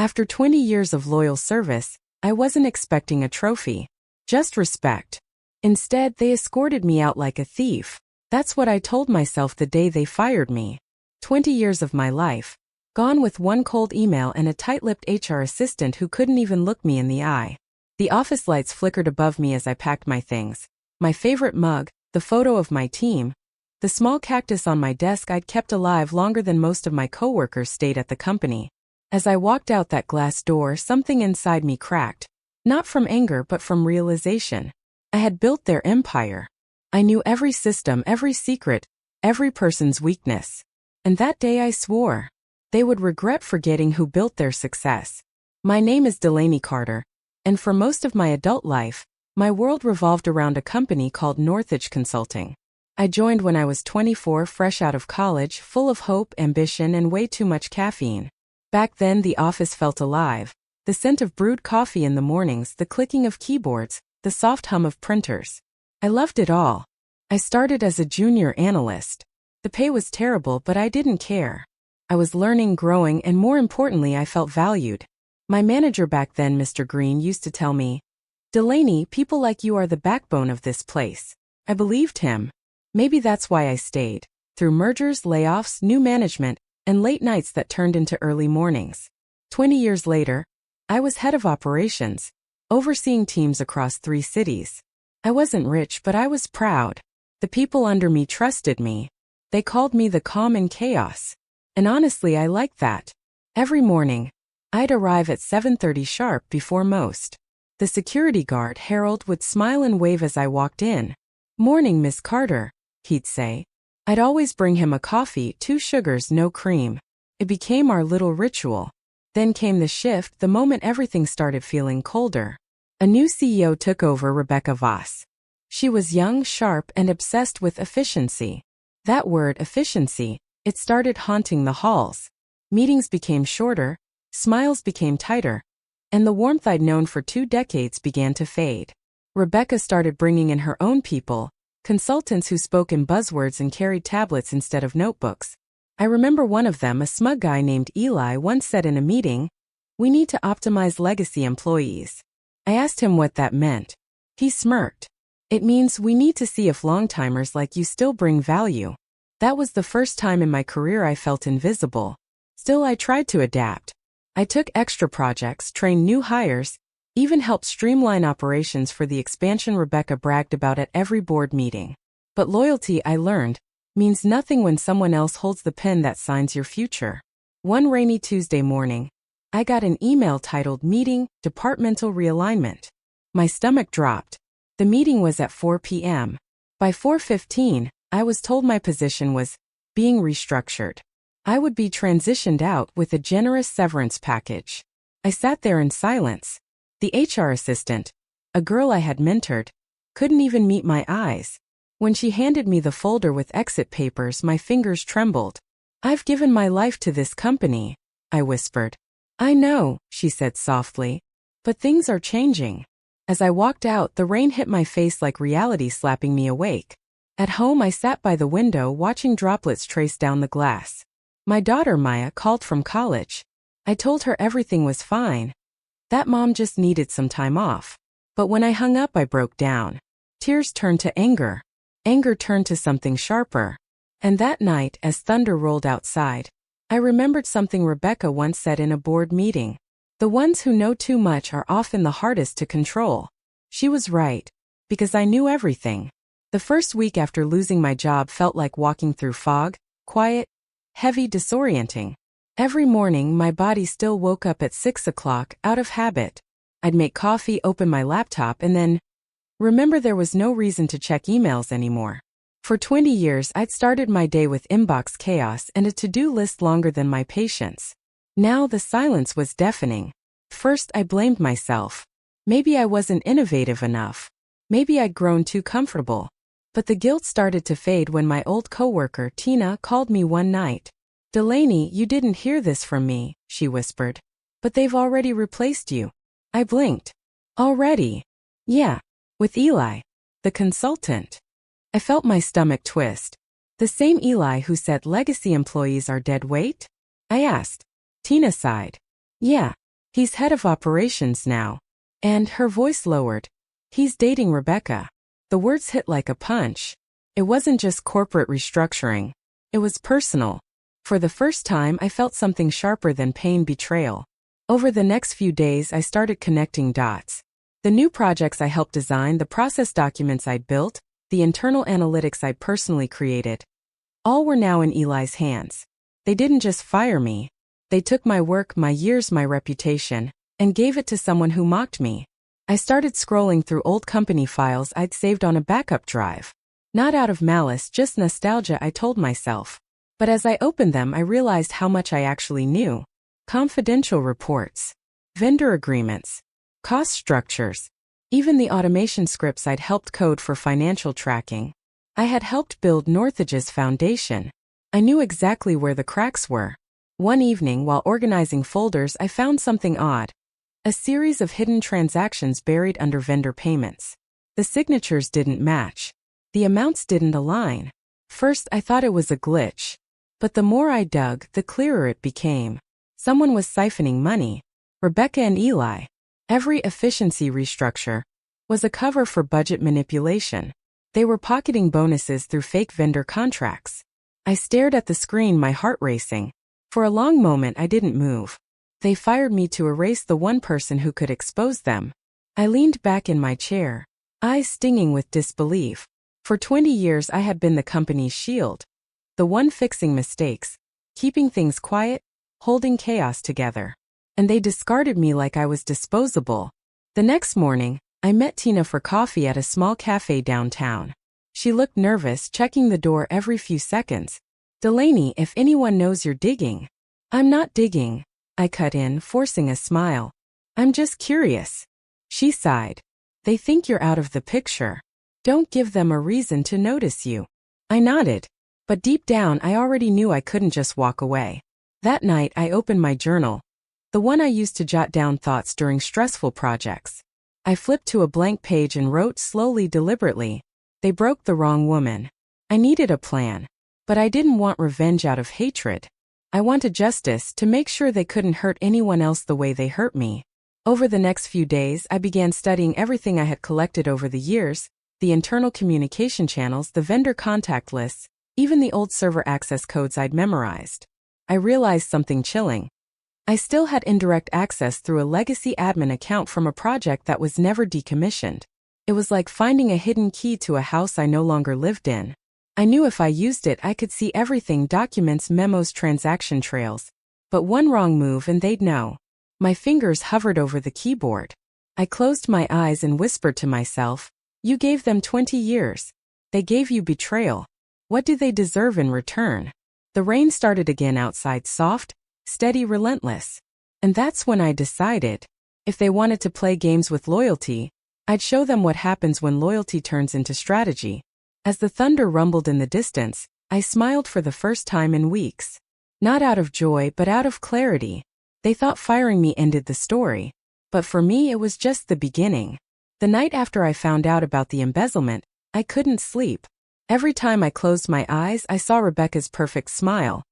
After 20 years of loyal service, I wasn't expecting a trophy. Just respect. Instead, they escorted me out like a thief. That's what I told myself the day they fired me. 20 years of my life, gone with one cold email and a tight-lipped HR assistant who couldn't even look me in the eye. The office lights flickered above me as I packed my things. My favorite mug, the photo of my team, the small cactus on my desk I'd kept alive longer than most of my coworkers stayed at the company. As I walked out that glass door, something inside me cracked. Not from anger but from realization. I had built their empire. I knew every system, every secret, every person's weakness. And that day I swore they would regret forgetting who built their success. My name is Delaney Carter, and for most of my adult life, my world revolved around a company called Northridge Consulting. I joined when I was 24, fresh out of college, full of hope, ambition, and way too much caffeine. Back then, the office felt alive. The scent of brewed coffee in the mornings, the clicking of keyboards, the soft hum of printers. I loved it all. I started as a junior analyst. The pay was terrible, but I didn't care. I was learning, growing, and more importantly, I felt valued. My manager back then, Mr. Green, used to tell me, "Delaney, people like you are the backbone of this place." I believed him. Maybe that's why I stayed. Through mergers, layoffs, new management, and late nights that turned into early mornings. 20 years later, I was head of operations, overseeing teams across 3 cities. I wasn't rich, but I was proud. The people under me trusted me. They called me the calm in chaos. And honestly, I liked that. Every morning, I'd arrive at 7:30 sharp before most. The security guard, Harold, would smile and wave as I walked in. "Morning, Miss Carter," he'd say. I'd always bring him a coffee, 2 sugars, no cream. It became our little ritual. Then came the shift, the moment everything started feeling colder. A new CEO took over, Rebecca Voss. She was young, sharp, and obsessed with efficiency. That word, efficiency, it started haunting the halls. Meetings became shorter, smiles became tighter, and the warmth I'd known for 2 decades began to fade. Rebecca started bringing in her own people, consultants who spoke in buzzwords and carried tablets instead of notebooks. I remember one of them, a smug guy named Eli, once said in a meeting, "We need to optimize legacy employees." I asked him what that meant. He smirked. "It means we need to see if long-timers like you still bring value." That was the first time in my career I felt invisible. Still, I tried to adapt. I took extra projects, trained new hires, even helped streamline operations for the expansion Rebecca bragged about at every board meeting. But loyalty, I learned, means nothing when someone else holds the pen that signs your future. One rainy Tuesday morning, I got an email titled Meeting, Departmental Realignment. My stomach dropped. The meeting was at 4 p.m. By 4:15, I was told my position was being restructured. I would be transitioned out with a generous severance package. I sat there in silence. The HR assistant, a girl I had mentored, couldn't even meet my eyes. When she handed me the folder with exit papers, my fingers trembled. "I've given my life to this company," I whispered. "I know," she said softly, "but things are changing." As I walked out, the rain hit my face like reality slapping me awake. At home, I sat by the window watching droplets trace down the glass. My daughter Maya called from college. I told her everything was fine. That mom just needed some time off. But when I hung up, I broke down. Tears turned to anger. Anger turned to something sharper. And that night, as thunder rolled outside, I remembered something Rebecca once said in a board meeting. The ones who know too much are often the hardest to control. She was right, because I knew everything. The first week after losing my job felt like walking through fog, quiet, heavy, disorienting. Every morning, my body still woke up at 6 o'clock, out of habit. I'd make coffee, open my laptop, and then remember there was no reason to check emails anymore. For 20 years, I'd started my day with inbox chaos and a to-do list longer than my patience. Now the silence was deafening. First, I blamed myself. Maybe I wasn't innovative enough. Maybe I'd grown too comfortable. But the guilt started to fade when my old coworker, Tina, called me one night. "Delaney, you didn't hear this from me," she whispered. "But they've already replaced you." I blinked. "Already?" "Yeah. With Eli, the consultant." I felt my stomach twist. "The same Eli who said legacy employees are dead weight?" I asked. Tina sighed. "Yeah. He's head of operations now. And her voice lowered. He's dating Rebecca. The words hit like a punch. It wasn't just corporate restructuring. It was personal. For the first time, I felt something sharper than pain betrayal. Over the next few days, I started connecting dots. The new projects I helped design, the process documents I'd built, the internal analytics I'd personally created. All were now in Eli's hands. They didn't just fire me. They took my work, my years, my reputation, and gave it to someone who mocked me. I started scrolling through old company files I'd saved on a backup drive. Not out of malice, just nostalgia, I told myself. But as I opened them, I realized how much I actually knew. Confidential reports, vendor agreements, cost structures, even the automation scripts I'd helped code for financial tracking. I had helped build Northage's foundation. I knew exactly where the cracks were. One evening, while organizing folders, I found something odd. A series of hidden transactions buried under vendor payments. The signatures didn't match. The amounts didn't align. First, I thought it was a glitch. But the more I dug, the clearer it became. Someone was siphoning money. Rebecca and Eli. Every efficiency restructure was a cover for budget manipulation. They were pocketing bonuses through fake vendor contracts. I stared at the screen, my heart racing. For a long moment, I didn't move. They fired me to erase the one person who could expose them. I leaned back in my chair, eyes stinging with disbelief. For 20 years, I had been the company's shield. The one fixing mistakes, keeping things quiet, holding chaos together. And they discarded me like I was disposable. The next morning, I met Tina for coffee at a small cafe downtown. She looked nervous, checking the door every few seconds. "Delaney, if anyone knows you're digging." "I'm not digging," I cut in, forcing a smile. "I'm just curious." She sighed. "They think you're out of the picture. Don't give them a reason to notice you." I nodded. But deep down, I already knew I couldn't just walk away. That night, I opened my journal. The one I used to jot down thoughts during stressful projects. I flipped to a blank page and wrote slowly, deliberately. They broke the wrong woman. I needed a plan. But I didn't want revenge out of hatred. I wanted justice to make sure they couldn't hurt anyone else the way they hurt me. Over the next few days, I began studying everything I had collected over the years, the internal communication channels, the vendor contact lists, even the old server access codes I'd memorized. I realized something chilling. I still had indirect access through a legacy admin account from a project that was never decommissioned. It was like finding a hidden key to a house I no longer lived in. I knew if I used it, I could see everything: documents, memos, transaction trails. But one wrong move and they'd know. My fingers hovered over the keyboard. I closed my eyes and whispered to myself, "You gave them 20 years. They gave you betrayal. What do they deserve in return?" The rain started again outside, soft, steady, relentless. And that's when I decided, if they wanted to play games with loyalty, I'd show them what happens when loyalty turns into strategy. As the thunder rumbled in the distance, I smiled for the first time in weeks. Not out of joy, but out of clarity. They thought firing me ended the story. But for me, it was just the beginning. The night after I found out about the embezzlement, I couldn't sleep. Every time I closed my eyes, I saw Rebecca's perfect smile.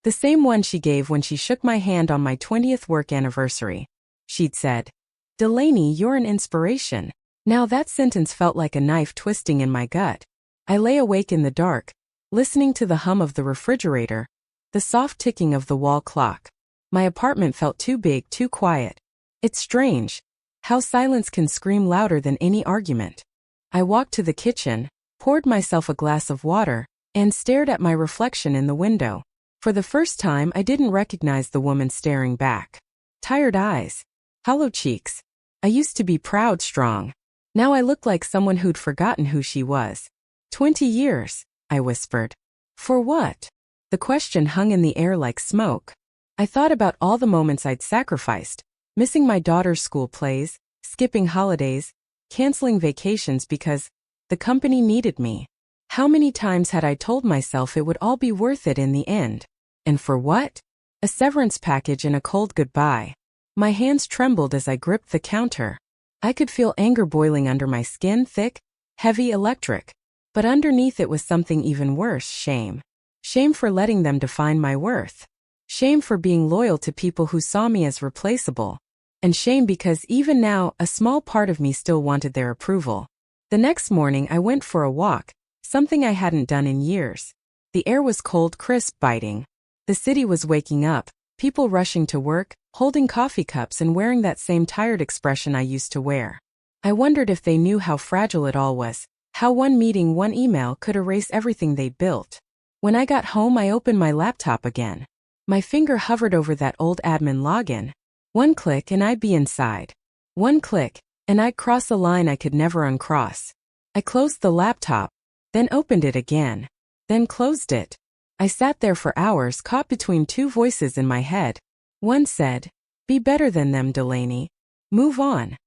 The same one she gave when she shook my hand on my 20th work anniversary. She'd said, "Delaney, you're an inspiration." Now that sentence felt like a knife twisting in my gut. I lay awake in the dark, listening to the hum of the refrigerator, the soft ticking of the wall clock. My apartment felt too big, too quiet. It's strange how silence can scream louder than any argument. I walked to the kitchen, poured myself a glass of water, and stared at my reflection in the window. For the first time, I didn't recognize the woman staring back. Tired eyes, hollow cheeks. I used to be proud, strong. Now I looked like someone who'd forgotten who she was. 20 years, I whispered. For what? The question hung in the air like smoke. I thought about all the moments I'd sacrificed, missing my daughter's school plays, skipping holidays, canceling vacations because the company needed me. How many times had I told myself it would all be worth it in the end? And for what? A severance package and a cold goodbye. My hands trembled as I gripped the counter. I could feel anger boiling under my skin, thick, heavy, electric. But underneath it was something even worse: shame. Shame for letting them define my worth. Shame for being loyal to people who saw me as replaceable. and shame because even now, a small part of me still wanted their approval. The next morning, I went for a walk, something I hadn't done in years. The air was cold, crisp, biting. The city was waking up, people rushing to work, holding coffee cups and wearing that same tired expression I used to wear. I wondered if they knew how fragile it all was, how one meeting, one email could erase everything they'd built. When I got home, I opened my laptop again. My finger hovered over that old admin login. One click and I'd be inside. One click, and I'd cross a line I could never uncross. I closed the laptop, then opened it again, then closed it. I sat there for hours, caught between two voices in my head. One said, "Be better than them, Delaney. Move on."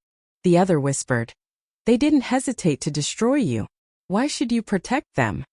The other whispered, "They didn't hesitate to destroy you. Why should you protect them?"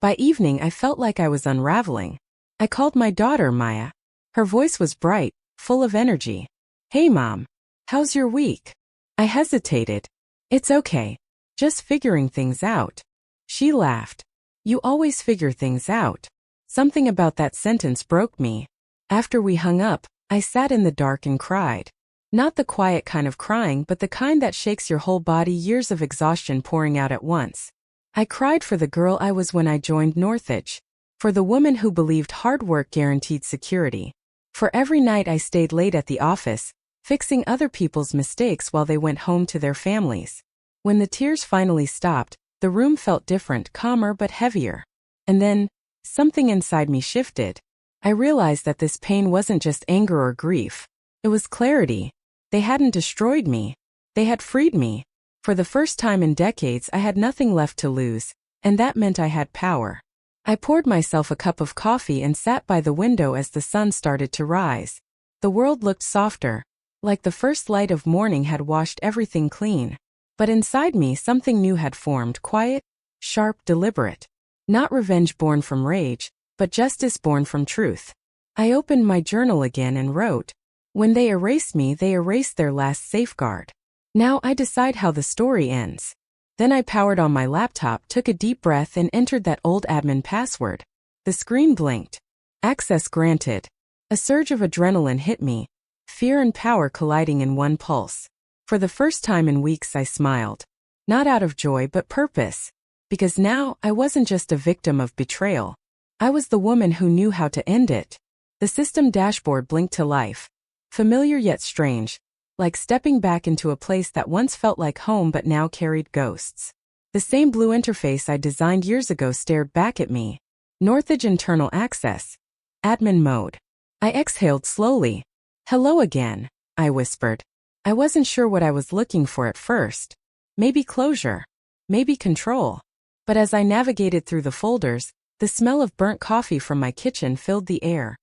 By evening, I felt like I was unraveling. I called my daughter, Maya. Her voice was bright, full of energy. "Hey, Mom. How's your week?" I hesitated. "It's okay. Just figuring things out." She laughed. "You always figure things out." Something about that sentence broke me. After we hung up, I sat in the dark and cried. Not the quiet kind of crying, but the kind that shakes your whole body, years of exhaustion pouring out at once. I cried for the girl I was when I joined Northridge. For the woman who believed hard work guaranteed security. For every night I stayed late at the office, fixing other people's mistakes while they went home to their families. When the tears finally stopped, the room felt different, calmer but heavier. And then, something inside me shifted. I realized that this pain wasn't just anger or grief. It was clarity. They hadn't destroyed me. They had freed me. For the first time in decades, I had nothing left to lose, and that meant I had power. I poured myself a cup of coffee and sat by the window as the sun started to rise. The world looked softer, like the first light of morning had washed everything clean. But inside me, something new had formed, quiet, sharp, deliberate. Not revenge born from rage, but justice born from truth. I opened my journal again and wrote, "When they erased me, they erased their last safeguard. Now I decide how the story ends." Then I powered on my laptop, took a deep breath and entered that old admin password. The screen blinked. Access granted. A surge of adrenaline hit me, fear and power colliding in one pulse. For the first time in weeks I smiled. Not out of joy but purpose. Because now I wasn't just a victim of betrayal. I was the woman who knew how to end it. The system dashboard blinked to life. Familiar yet strange. Like stepping back into a place that once felt like home but now carried ghosts. The same blue interface I designed years ago stared back at me. Northridge internal access. Admin mode. I exhaled slowly. "Hello again," I whispered. I wasn't sure what I was looking for at first. Maybe closure. Maybe control. But as I navigated through the folders, the smell of burnt coffee from my kitchen filled the air.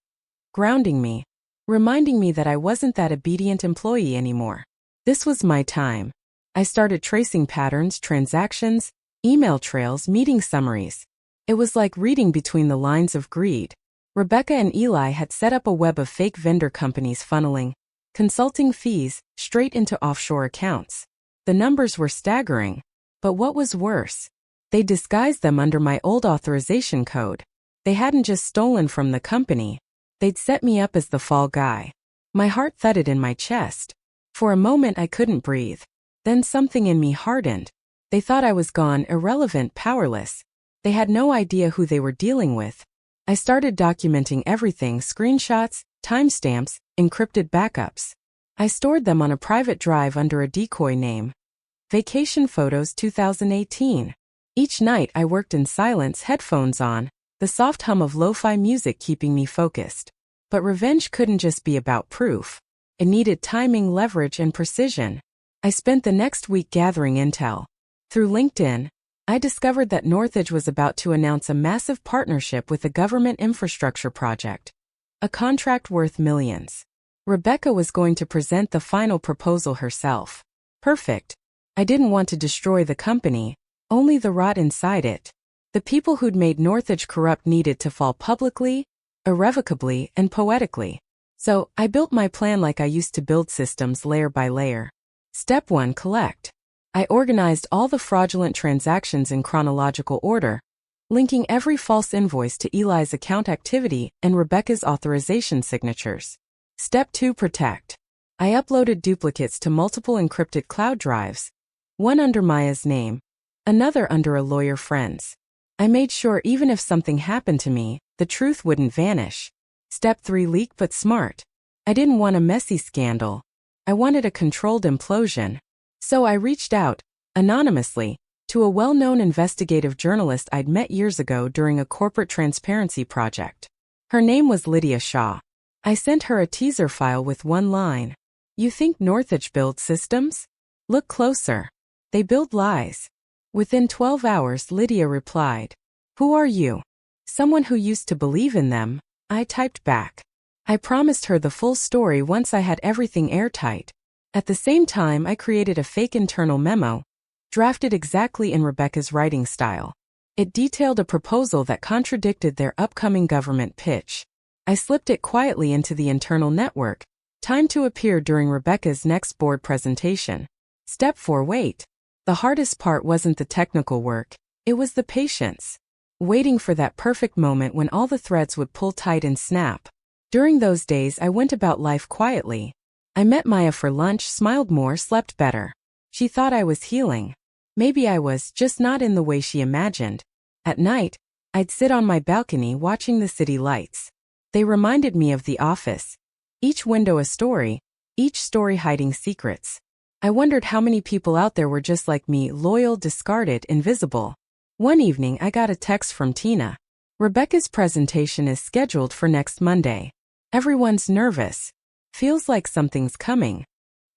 Grounding me. Reminding me that I wasn't that obedient employee anymore. This was my time. I started tracing patterns, transactions, email trails, meeting summaries. It was like reading between the lines of greed. Rebecca and Eli had set up a web of fake vendor companies funneling consulting fees straight into offshore accounts. The numbers were staggering. But what was worse? They disguised them under my old authorization code. They hadn't just stolen from the company. They'd set me up as the fall guy. My heart thudded in my chest. For a moment I couldn't breathe. Then something in me hardened. They thought I was gone, irrelevant, powerless. They had no idea who they were dealing with. I started documenting everything, screenshots, timestamps, encrypted backups. I stored them on a private drive under a decoy name. Vacation Photos 2018. Each night I worked in silence, headphones on, the soft hum of lo-fi music keeping me focused. But revenge couldn't just be about proof. It needed timing, leverage, and precision. I spent the next week gathering intel. Through LinkedIn, I discovered that Northridge was about to announce a massive partnership with a government infrastructure project. A contract worth millions. Rebecca was going to present the final proposal herself. Perfect. I didn't want to destroy the company, only the rot inside it. The people who'd made Northridge corrupt needed to fall publicly, irrevocably, and poetically. So, I built my plan like I used to build systems, layer by layer. Step 1, collect. I organized all the fraudulent transactions in chronological order, linking every false invoice to Eli's account activity and Rebecca's authorization signatures. Step 2, protect. I uploaded duplicates to multiple encrypted cloud drives, one under Maya's name, another under a lawyer friend's. I made sure even if something happened to me, the truth wouldn't vanish. Step 3: leak but smart. I didn't want a messy scandal. I wanted a controlled implosion. So I reached out, anonymously, to a well-known investigative journalist I'd met years ago during a corporate transparency project. Her name was Lydia Shaw. I sent her a teaser file with one line. "You think Northridge builds systems? Look closer. They build lies." Within 12 hours, Lydia replied, "Who are you?" "Someone who used to believe in them," I typed back. I promised her the full story once I had everything airtight. At the same time, I created a fake internal memo, drafted exactly in Rebecca's writing style. It detailed a proposal that contradicted their upcoming government pitch. I slipped it quietly into the internal network, time to appear during Rebecca's next board presentation. Step 4: wait. The hardest part wasn't the technical work, it was the patience. Waiting for that perfect moment when all the threads would pull tight and snap. During those days, I went about life quietly. I met Maya for lunch, smiled more, slept better. She thought I was healing. Maybe I was, just not in the way she imagined. At night, I'd sit on my balcony watching the city lights. They reminded me of The Office. Each window a story, each story hiding secrets. I wondered how many people out there were just like me, loyal, discarded, invisible. One evening, I got a text from Tina. "Rebecca's presentation is scheduled for next Monday. Everyone's nervous. Feels like something's coming."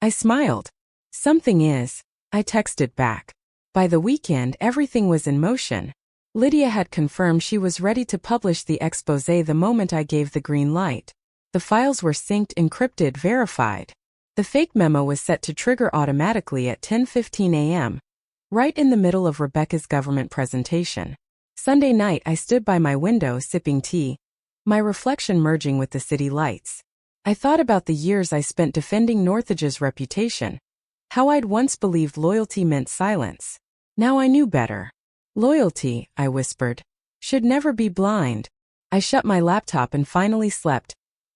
I smiled. "Something is," I texted back. By the weekend, everything was in motion. Lydia had confirmed she was ready to publish the exposé the moment I gave the green light. The files were synced, encrypted, verified. The fake memo was set to trigger automatically at 10:15 a.m., right in the middle of Rebecca's government presentation. Sunday night, I stood by my window sipping tea, my reflection merging with the city lights. I thought about the years I spent defending Northridge's reputation, how I'd once believed loyalty meant silence. Now I knew better. "Loyalty," I whispered, "should never be blind." I shut my laptop and finally slept,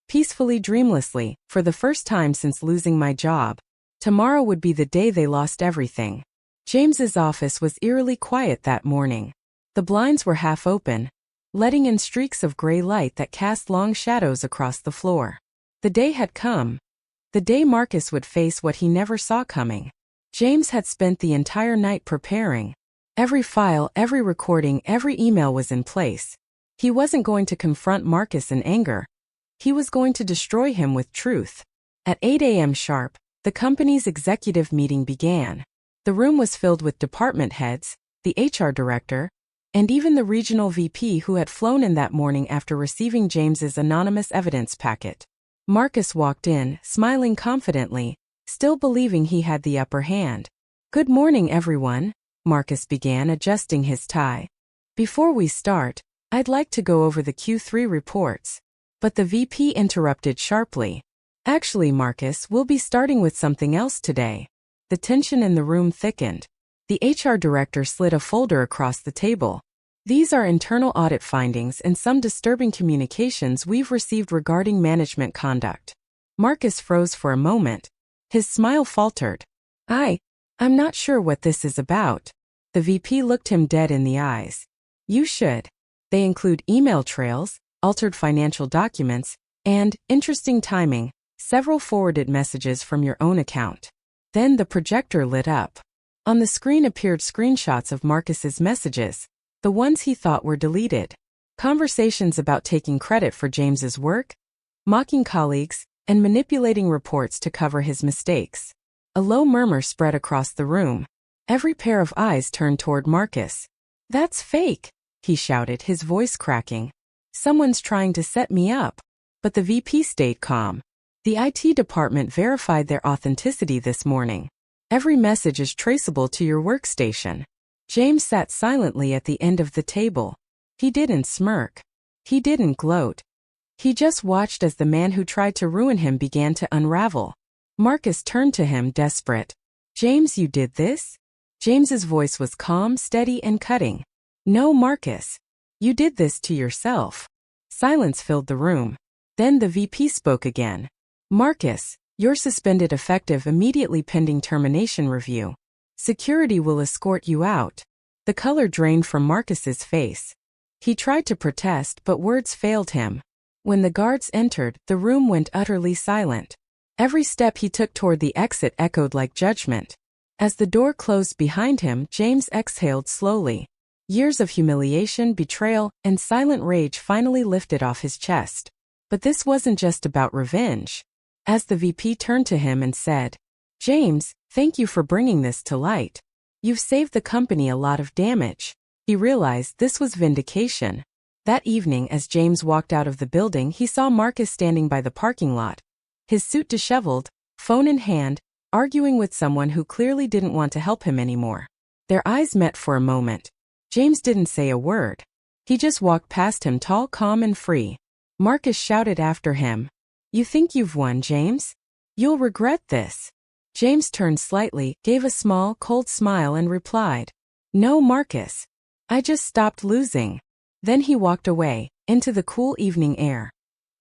peacefully, dreamlessly, for the first time since losing my job. Tomorrow would be the day they lost everything. James's office was eerily quiet that morning. The blinds were half open, letting in streaks of gray light that cast long shadows across the floor. The day had come. The day Marcus would face what he never saw coming. James had spent the entire night preparing. Every file, every recording, every email was in place. He wasn't going to confront Marcus in anger. He was going to destroy him with truth. At 8 a.m. sharp, the company's executive meeting began. The room was filled with department heads, the HR director, and even the regional VP who had flown in that morning after receiving James's anonymous evidence packet. Marcus walked in, smiling confidently, still believing he had the upper hand. "Good morning, everyone," Marcus began, adjusting his tie. "Before we start, I'd like to go over the Q3 reports." But the VP interrupted sharply. "Actually, Marcus, we'll be starting with something else today." The tension in the room thickened. The HR director slid a folder across the table. "These are internal audit findings and some disturbing communications we've received regarding management conduct." Marcus froze for a moment. His smile faltered. I'm not sure what this is about." The VP looked him dead in the eyes. "You should. They include email trails, altered financial documents, and, interesting timing, several forwarded messages from your own account." Then the projector lit up. On the screen appeared screenshots of Marcus's messages, the ones he thought were deleted. Conversations about taking credit for James's work, mocking colleagues, and manipulating reports to cover his mistakes. A low murmur spread across the room. Every pair of eyes turned toward Marcus. "That's fake," he shouted, his voice cracking. "Someone's trying to set me up." But the VP stayed calm. "The IT department verified their authenticity this morning. Every message is traceable to your workstation." James sat silently at the end of the table. He didn't smirk. He didn't gloat. He just watched as the man who tried to ruin him began to unravel. Marcus turned to him, desperate. "James, you did this?" James's voice was calm, steady, and cutting. "No, Marcus. You did this to yourself." Silence filled the room. Then the VP spoke again. "Marcus, You're suspended effective immediately pending termination review. Security will escort you out. The color drained from Marcus's face. He tried to protest, but words failed him. When the guards entered, the room went utterly silent. Every step he took toward the exit echoed like judgment. As the door closed behind him, James exhaled slowly. Years of humiliation, betrayal, and silent rage finally lifted off his chest. But this wasn't just about revenge. As the VP turned to him and said, "James, thank you for bringing this to light. You've saved the company a lot of damage." He realized this was vindication. That evening, as James walked out of the building, he saw Marcus standing by the parking lot. His suit disheveled, phone in hand, arguing with someone who clearly didn't want to help him anymore. Their eyes met for a moment. James didn't say a word. He just walked past him, tall, calm, and free. Marcus shouted after him, "You think you've won, James? You'll regret this." James turned slightly, gave a small, cold smile and replied, "No, Marcus. I just stopped losing." Then he walked away, into the cool evening air.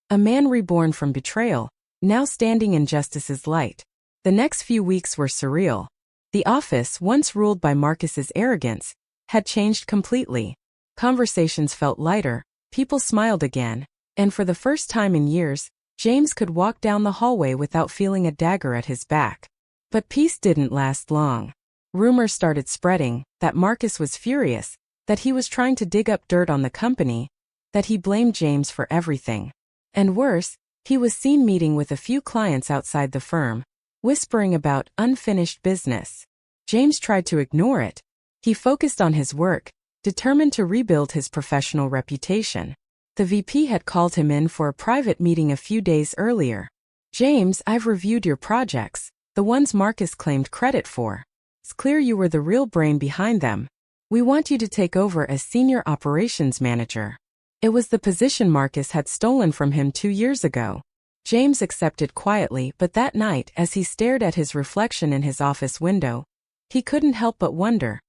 A man reborn from betrayal, now standing in justice's light. The next few weeks were surreal. The office, once ruled by Marcus's arrogance, had changed completely. Conversations felt lighter, people smiled again, and for the first time in years, James could walk down the hallway without feeling a dagger at his back. But peace didn't last long. Rumors started spreading that Marcus was furious, that he was trying to dig up dirt on the company, that he blamed James for everything. And worse, he was seen meeting with a few clients outside the firm, whispering about unfinished business. James tried to ignore it. He focused on his work, determined to rebuild his professional reputation. The VP had called him in for a private meeting a few days earlier. "James, I've reviewed your projects, the ones Marcus claimed credit for. It's clear you were the real brain behind them. We want you to take over as senior operations manager." It was the position Marcus had stolen from him 2 years ago. James accepted quietly, but that night, as he stared at his reflection in his office window, he couldn't help but wonder,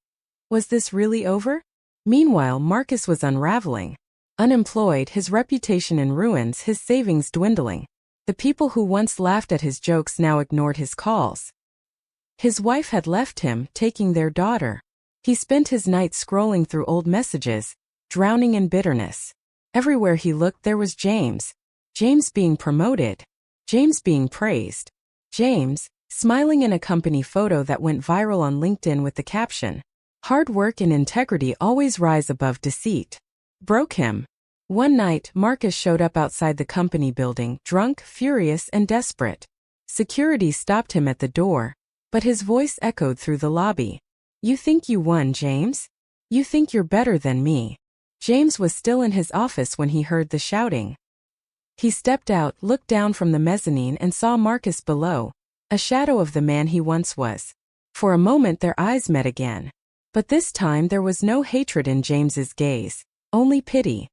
was this really over? Meanwhile, Marcus was unraveling. Unemployed, his reputation in ruins, his savings dwindling. The people who once laughed at his jokes now ignored his calls. His wife had left him, taking their daughter. He spent his nights scrolling through old messages, drowning in bitterness. Everywhere he looked there was James. James being promoted. James being praised. James, smiling in a company photo that went viral on LinkedIn with the caption, "Hard work and integrity always rise above deceit." Broke him. One night, Marcus showed up outside the company building, drunk, furious, and desperate. Security stopped him at the door, but his voice echoed through the lobby. "You think you won, James? You think you're better than me?" James was still in his office when he heard the shouting. He stepped out, looked down from the mezzanine and saw Marcus below, a shadow of the man he once was. For a moment their eyes met again. But this time there was no hatred in James's gaze, only pity.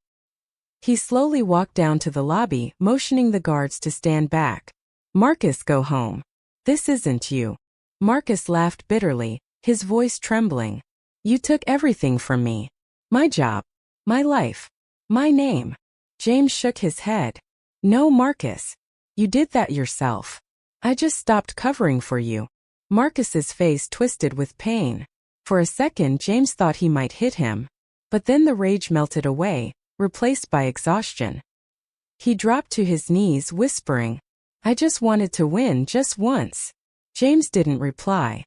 He slowly walked down to the lobby, motioning the guards to stand back. "Marcus, go home. This isn't you." Marcus laughed bitterly, his voice trembling. "You took everything from me. My job. My life. My name." James shook his head. "No, Marcus. You did that yourself. I just stopped covering for you." Marcus's face twisted with pain. For a second James thought he might hit him. But then the rage melted away, replaced by exhaustion. He dropped to his knees, whispering, "I just wanted to win just once." James didn't reply.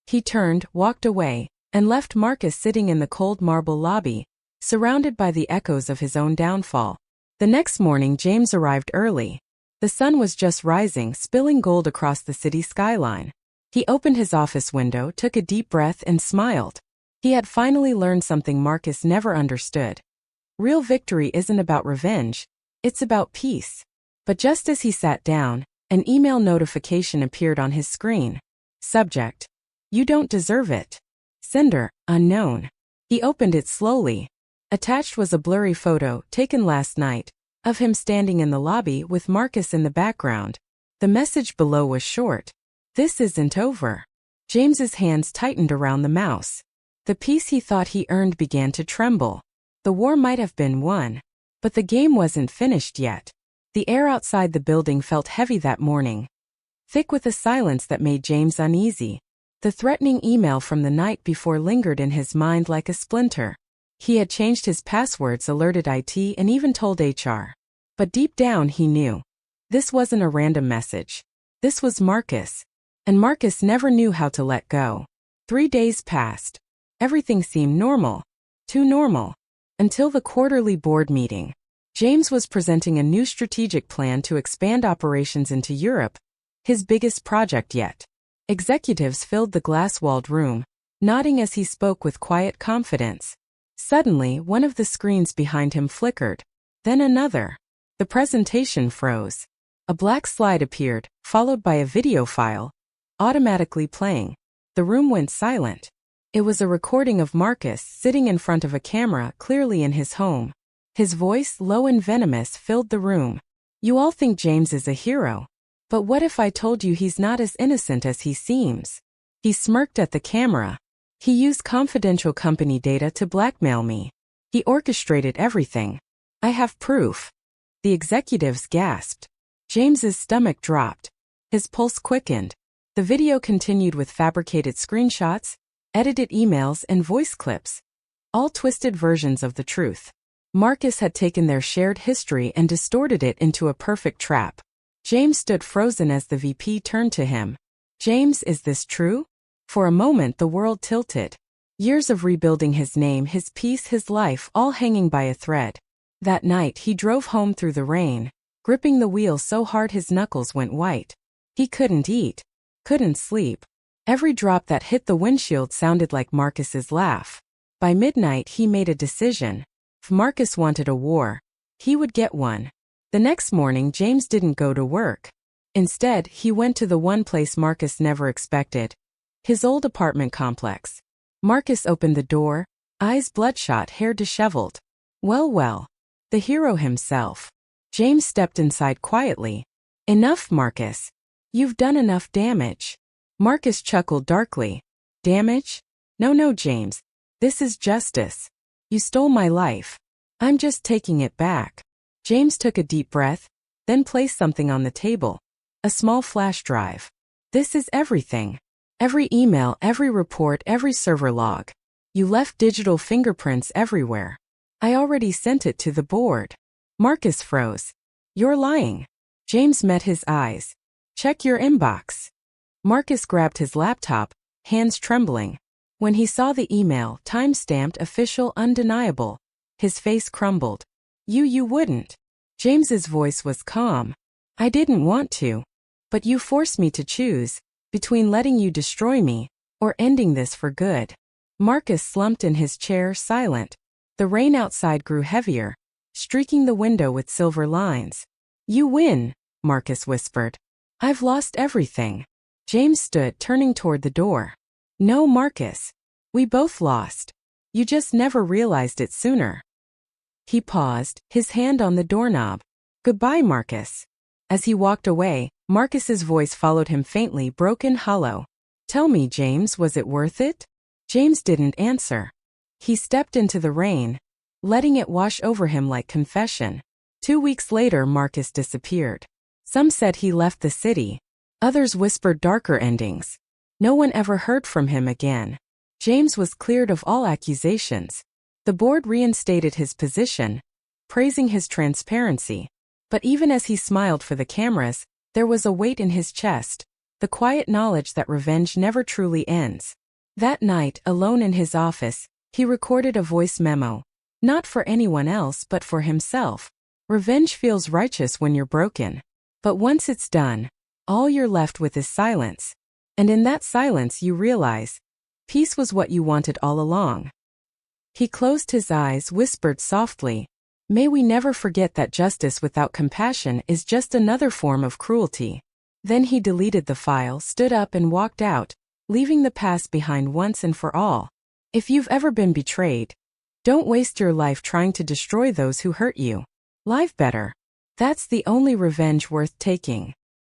He turned, walked away, and left Marcus sitting in the cold marble lobby, surrounded by the echoes of his own downfall. The next morning James arrived early. The sun was just rising, spilling gold across the city skyline. He opened his office window, took a deep breath, and smiled. He had finally learned something Marcus never understood. Real victory isn't about revenge, it's about peace. But just as he sat down, an email notification appeared on his screen. Subject: "You don't deserve it." Sender: unknown. He opened it slowly. Attached was a blurry photo, taken last night, of him standing in the lobby with Marcus in the background. The message below was short: "This isn't over." James's hands tightened around the mouse. The peace he thought he earned began to tremble. The war might have been won, but the game wasn't finished yet. The air outside the building felt heavy that morning. thick with a silence that made James uneasy. The threatening email from the night before lingered in his mind like a splinter. He had changed his passwords, alerted IT, and even told HR. But deep down he knew. This wasn't a random message. This was Marcus. And Marcus never knew how to let go. 3 days passed. Everything seemed normal. Too normal. Until the quarterly board meeting. James was presenting a new strategic plan to expand operations into Europe, his biggest project yet. Executives filled the glass-walled room, nodding as he spoke with quiet confidence. Suddenly, one of the screens behind him flickered. Then another. The presentation froze. A black slide appeared, followed by a video file, automatically playing. The room went silent. It was a recording of Marcus sitting in front of a camera, clearly in his home. His voice, low and venomous, filled the room. You all think James is a hero. But what if I told you he's not as innocent as he seems? He smirked at the camera. He used confidential company data to blackmail me. He orchestrated everything. I have proof. The executives gasped. James's stomach dropped. His pulse quickened. The video continued with fabricated screenshots, edited emails, and voice clips. All twisted versions of the truth. Marcus had taken their shared history and distorted it into a perfect trap. James stood frozen as the VP turned to him. James, is this true? For a moment the world tilted. Years of rebuilding his name, his peace, his life, all hanging by a thread. That night he drove home through the rain, gripping the wheel so hard his knuckles went white. He couldn't eat. Couldn't sleep. Every drop that hit the windshield sounded like Marcus's laugh. By midnight he made a decision. If Marcus wanted a war, he would get one. The next morning James didn't go to work. Instead, he went to the one place Marcus never expected. His old apartment complex. Marcus opened the door, eyes bloodshot, hair disheveled. Well, the hero himself. James stepped inside quietly. Enough, Marcus. You've done enough damage. Marcus chuckled darkly. Damage? No, James. This is justice. You stole my life. I'm just taking it back. James took a deep breath, then placed something on the table. A small flash drive. This is everything. Every email, every report, every server log. You left digital fingerprints everywhere. I already sent it to the board. Marcus froze. You're lying. James met his eyes. Check your inbox. Marcus grabbed his laptop, hands trembling. When he saw the email, time-stamped, official, undeniable, his face crumbled. You wouldn't. James's voice was calm. I didn't want to. But you forced me to choose, between letting you destroy me, or ending this for good. Marcus slumped in his chair, silent. The rain outside grew heavier, streaking the window with silver lines. You win, Marcus whispered. I've lost everything. James stood, turning toward the door. No, Marcus. We both lost. You just never realized it sooner. He paused, his hand on the doorknob. Goodbye, Marcus. As he walked away, Marcus's voice followed him faintly, broken, hollow. Tell me, James, was it worth it? James didn't answer. He stepped into the rain, letting it wash over him like confession. 2 weeks later, Marcus disappeared. Some said he left the city. Others whispered darker endings. No one ever heard from him again. James was cleared of all accusations. The board reinstated his position, praising his transparency. But even as he smiled for the cameras, there was a weight in his chest, the quiet knowledge that revenge never truly ends. That night, alone in his office, he recorded a voice memo. Not for anyone else but for himself. Revenge feels righteous when you're broken. But once it's done, all you're left with is silence. And in that silence you realize, peace was what you wanted all along. He closed his eyes, whispered softly, may we never forget that justice without compassion is just another form of cruelty. Then he deleted the file, stood up and walked out, leaving the past behind once and for all. If you've ever been betrayed, don't waste your life trying to destroy those who hurt you. Live better. That's the only revenge worth taking.